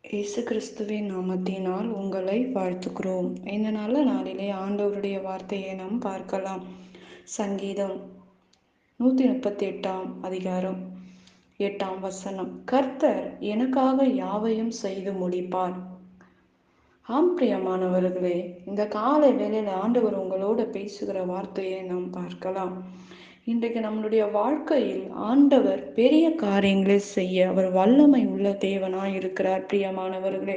இயேசு கிறிஸ்துவின் நாமத்தினால் உங்களை வாழ்த்துக்கிறோம். இந்த நல்ல நாளிலே ஆண்டவருடைய வார்த்தையை நாம் பார்க்கலாம். சங்கீதம் 138 அதிகாரம் 8 கர்த்தர் எனக்காக யாவையும் செய்து முடிப்பார். ஆம் பிரியமானவர்களே, இந்த காலை வேளையில் ஆண்டவர் உங்களோட பேசுகிற வார்த்தையை நாம் பார்க்கலாம். இன்றைக்கு நம்மளுடைய வாழ்க்கையில் ஆண்டவர் பெரிய காரியங்களை செய்ய அவர் வல்லமை உள்ள தேவனாய் இருக்கிறார். பிரியமானவர்களே,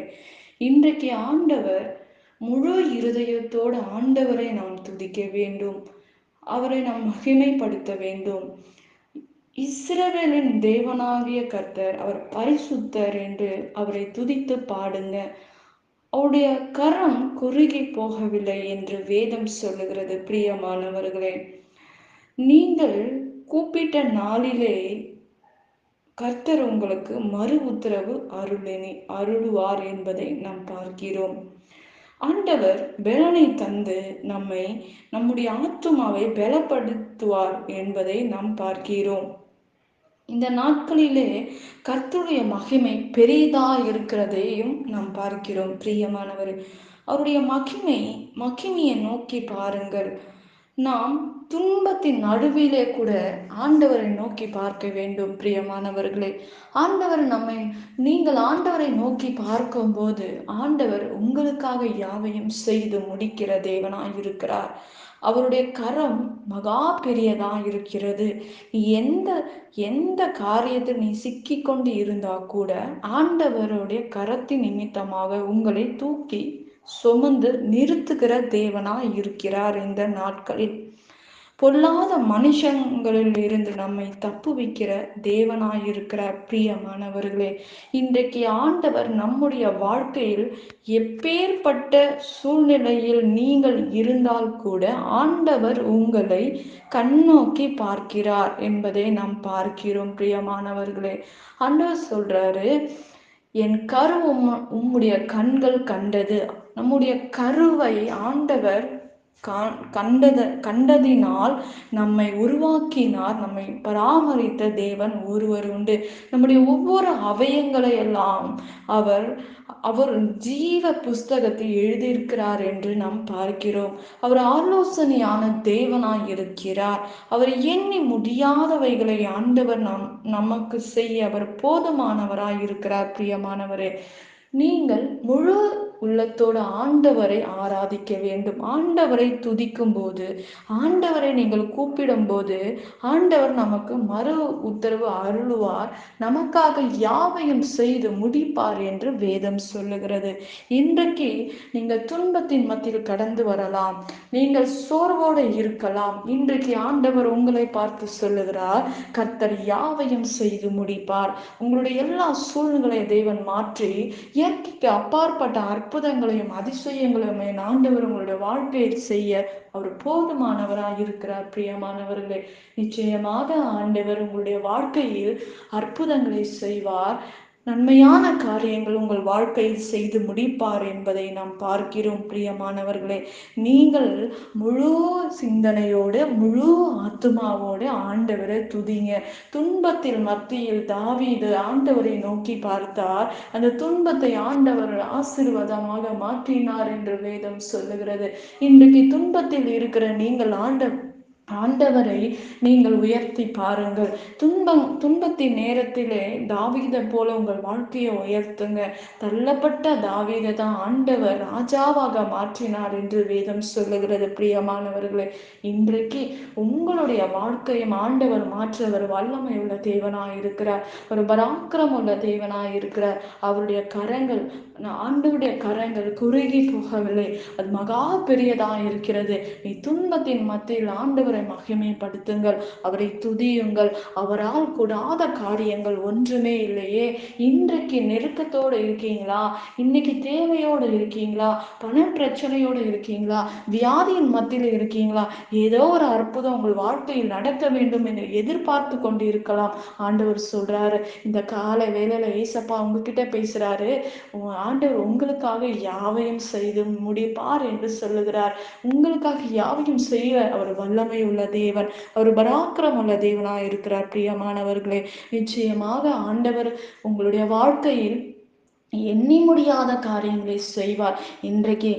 இன்றைக்கு ஆண்டவர் முழு இருதயத்தோடு ஆண்டவரை நாம் துதிக்க வேண்டும், அவரை நாம் மகிமைப்படுத்த வேண்டும். இஸ்ரவேலின் தேவனாகிய கர்த்தர் அவர் பரிசுத்தர் என்று அவரை துதித்து பாடுங்க. அவருடைய கரம் குறுகி போகவில்லை என்று வேதம் சொல்லுகிறது. பிரியமானவர்களே, நீங்கள் கூப்பிட்ட நாளிலே கர்த்தர் உங்களுக்கு மறு உத்தரவு அருளுவார் என்பதை நாம் பார்க்கிறோம். ஆண்டவர் பலனை தந்து நம்முடைய ஆத்துமாவை பலப்படுத்துவார் என்பதை நாம் பார்க்கிறோம். இந்த நாட்களிலே கர்த்தருடைய மகிமை பெரிதா இருக்கிறதையும் நாம் பார்க்கிறோம். பிரியமானவர், அவருடைய மகிமையை நோக்கி பாருங்கள். நாம் துன்பத்தின் நடுவிலே கூட ஆண்டவரை நோக்கி பார்க்க வேண்டும். பிரியமானவர்களே, நீங்கள் ஆண்டவரை நோக்கி பார்க்கும் போது ஆண்டவர் உங்களுக்காக யாவையும் செய்து முடிக்கிற தேவனாய் இருக்கிறார். அவருடைய கரம் மகா பெரியதா இருக்கிறது. எந்த எந்த காரியத்தில் நீ சிக்கிக்கொண்டு இருந்தா கூட ஆண்டவருடைய கரத்தின் நிமித்தமாக உங்களை தூக்கி சுமந்து நிறுத்துகிற தேவனாய் இருக்கிறார். இந்த நாட்களில் பொல்லாத மனுஷங்களில் இருந்து நம்மை தப்புவிக்கிற தேவனாயிருக்கிறார். பிரியமானவர்களே, இன்றைக்கு ஆண்டவர் நம்முடைய வாழ்க்கையில் எப்பேற்பட்ட சூழ்நிலையில் நீங்கள் இருந்தால் கூட ஆண்டவர் உங்களை கண்ணோக்கி பார்க்கிறார் என்பதை நாம் பார்க்கிறோம். பிரியமானவர்களே, ஆண்டவர் சொல்றாரு, என் கரு உம்முடைய கண்கள் கண்டது. நம்முடைய கருவை ஆண்டவர் கண்டதினால் நம்மை உருவாக்கினார். நம்மை பராமரித்த தேவன் ஒருவர் உண்டு. நம்முடைய ஒவ்வொரு அவயங்களை எல்லாம் அவர் ஜீவ புஸ்தகத்தில் எழுதியிருக்கிறார் என்று நாம் பார்க்கிறோம். அவர் ஆலோசனையான தேவனாய் இருக்கிறார். அவர் எண்ணி முடியாதவைகளை ஆண்டவர் நமக்கு செய்ய அவர் போதுமானவராய் இருக்கிறார். பிரியமானவரே, நீங்கள் முழு உள்ளத்தோடு ஆண்டவரை ஆராதிக்க வேண்டும். ஆண்டவரை துதிக்கும் போது, ஆண்டவரை நீங்கள் கூப்பிடும் போது ஆண்டவர் நமக்கு மறு உத்தரவு அருளுவார், நமக்காக யாவையும் செய்து முடிப்பார் என்று வேதம் சொல்லுகிறது. இன்றைக்கு நீங்கள் துன்பத்தின் மத்தியில் கடந்து வரலாம், நீங்கள் சோர்வோடு இருக்கலாம். இன்றைக்கு ஆண்டவர் உங்களை பார்த்து சொல்லுகிறார், கர்த்தர் யாவையும் செய்து முடிப்பார். உங்களுடைய எல்லா சூழ்நிலை தேவன் மாற்றி இயற்கைக்கு அப்பாற்பட்ட அற்புதங்களையும் அதிசயங்களையும் ஆண்டவர் உங்களுடைய வாழ்க்கையில் செய்ய அவர் போதுமானவராய் இருக்கிறார். பிரியமானவர்களே, நிச்சயமாக ஆண்டவர் உங்களுடைய வாழ்க்கையில் அற்புதங்களை செய்வார். நன்மையான காரியங்கள் உங்கள் வாழ்க்கையில் செய்து முடிப்பார் என்பதை நாம் பார்க்கிறோம். பிரியமானவர்களே, நீங்கள் முழு சிந்தனையோடு முழு ஆத்துமாவோடு ஆண்டவரை துதிங்க. துன்பத்தில் மத்தியில் தாவீது ஆண்டவரை நோக்கி பார்த்தார். அந்த துன்பத்தை ஆண்டவர் ஆசீர்வாதமாக மாற்றினார் என்று வேதம் சொல்லுகிறது. இன்றைக்கு துன்பத்தில் இருக்கிற நீங்கள் ஆண்டவரை நீங்கள் உயர்த்தி பாருங்கள். துன்பத்தின் நேரத்திலே தாவீதை போல உங்கள் வாழ்க்கையை உயர்த்துங்க. தள்ளப்பட்ட தாவீதை தான் ஆண்டவர் ராஜாவாக மாற்றினார் என்று வேதம் சொல்லுகிறது. பிரியமானவர்களே, இன்றைக்கு உங்களுடைய வாழ்க்கையும் ஆண்டவர் மாற்றவர் வல்லமை உள்ள தேவனாய் இருக்கிறார். ஒரு பராக்கிரம் உள்ள தேவனாய் இருக்கிறார். அவருடைய கரங்கள், ஆண்டவருடைய கரங்கள் குறுகி போகவில்லை, அது மகா பெரியதாய் இருக்கிறது. நீ துன்பத்தின் மத்தியில் ஆண்டவரை மகிமைப்படுத்துங்கள், அவரை துதியுங்கள். அவரால் கூடாத காரியங்கள் ஒன்றுமே இல்லையே. இன்றைக்கு நெருக்கத்தோடு இருக்கீங்களா? இன்னைக்கு தேவையோடு இருக்கீங்களா? பண பிரச்சனையோடு இருக்கீங்களா? வியாதியின் மத்தியில் இருக்கீங்களா? ஏதோ ஒரு அற்புதம் உங்கள் வாழ்க்கையில் நடக்க வேண்டும் என்று எதிர்பார்த்து கொண்டு இருக்கலாம். ஆண்டவர் சொல்றாரு, இந்த காலை வேளையில ஏசப்பா உங்ககிட்ட பேசுறாரு, ஆண்டவர் உங்களுக்காக யாவையும் செய்து முடிப்பார் என்று சொல்லுகிறார். உங்களுக்காக யாவையும் செய்ய அவர் வல்லமை உள்ள தேவன், அவர் பராக்கிரம் உள்ள தேவனாய் இருக்கிறார். பிரியமானவர்களே, நிச்சயமாக ஆண்டவர் உங்களுடைய வாழ்க்கையில் எண்ணி முடியாத காரியங்களை செய்வார். இன்றைக்கு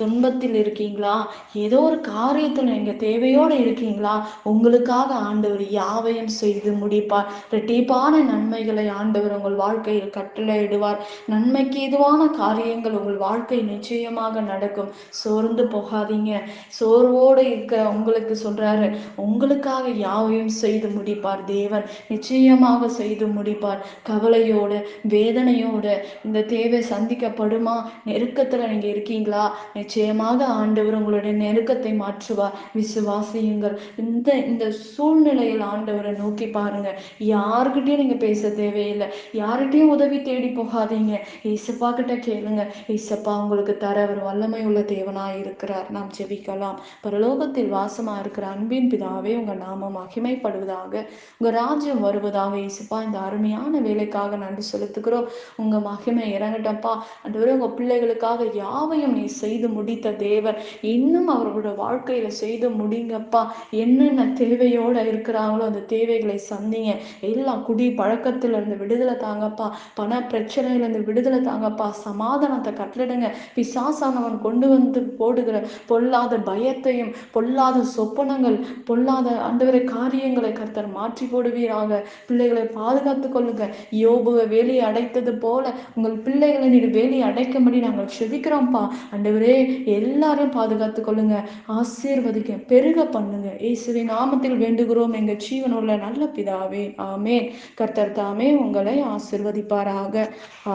துன்பத்தில் இருக்கீங்களா? ஏதோ ஒரு காரியத்தில் நீங்க தேவையோடு இருக்கீங்களா? உங்களுக்காக ஆண்டவர் யாவையும் செய்து முடிப்பார். இரட்டிப்பான நன்மைகளை ஆண்டவர் உங்கள் வாழ்க்கையில் கட்டளையிடுவார். நன்மைக்கு ஏதுவான காரியங்கள் உங்கள் வாழ்க்கை நிச்சயமாக நடக்கும். சோர்ந்து போகாதீங்க. சோர்வோடு இருக்க உங்களுக்கு சொல்றாரு, உங்களுக்காக யாவையும் செய்து முடிப்பார். தேவன் நிச்சயமாக செய்து முடிப்பார். கவலையோட, வேதனையோட இந்த தேவை சந்திக்கப்படுமா? நெருக்கத்துல நீங்க இருக்கீங்களா? நிச்சயமாக ஆண்டவர் உங்களுடைய நெருக்கத்தை மாற்றுவார். விசுவாசியுங்கள். இந்த இந்த சூழ்நிலையில் ஆண்டவரை நோக்கி பாருங்க. யாருக்கிட்டையும் நீங்க பேச தேவையில்லை. யார்கிட்டையும் உதவி தேடி போகாதீங்க. ஏசப்பா கிட்ட கேளுங்க. ஏசப்பா உங்களுக்கு தர ஒரு வல்லமை உள்ள தேவனாய் இருக்கிறார். நாம் ஜெபிக்கலாம். பரலோகத்தில் வாசமா இருக்கிற அன்பின் பிதாவே, உங்க நாமம் மகிமைப்படுவதாக, உங்க ராஜ்யம் வருவதாக. ஏசப்பா, இந்த அருமையான வேலைக்காக நன்றி செலுத்துகிறோம். உங்க மகிமை இறங்கட்டப்பா. ஆண்டவரே, உங்க பிள்ளைகளுக்காக யாவையும் நீ செய்து முடித்த தேவன், இன்னும் அவர்களோட வாழ்க்கையில செய்து முடிங்கப்பா. என்னென்ன தேவையோட இருக்கிறாங்களோ அந்த தேவைகளை சந்திங்க. எல்லாம் குடி பழக்கத்துல இருந்து விடுதலை தாங்கப்பா. பண பிரச்சனையில இருந்து விடுதலை தாங்கப்பா. சமாதானத்தை கட்டளிடுங்க. பிசாசானவன் கொண்டு வந்து போடுகிற பொல்லாத பயத்தையும், பொல்லாத சொப்பனங்கள், பொல்லாத ஆண்டவரே காரியங்களை கர்த்தர் மாற்றி போடுவீராக. பிள்ளைகளை பாதுகாத்துக் கொள்ளுங்க. யோபுவை வேலியை அடைத்தது போல உங்கள் பிள்ளைகளை நீர் வேலி அடைக்கும்படி நாங்கள் செபிக்கிறோம்ப்பா. ஆண்டவரே, எல்லாரையும் பாதுகாத்துக் கொள்ளுங்க. ஆசீர்வதிக்க, பெருக பண்ணுங்க. இயேசுவின் நாமத்தில் வேண்டுகிறோம் எங்கள் ஜீவனுள்ள நல்ல பிதாவே. ஆமேன். கர்த்தர் தாமே உங்களை ஆசீர்வதிப்பாராக.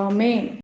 ஆமேன்.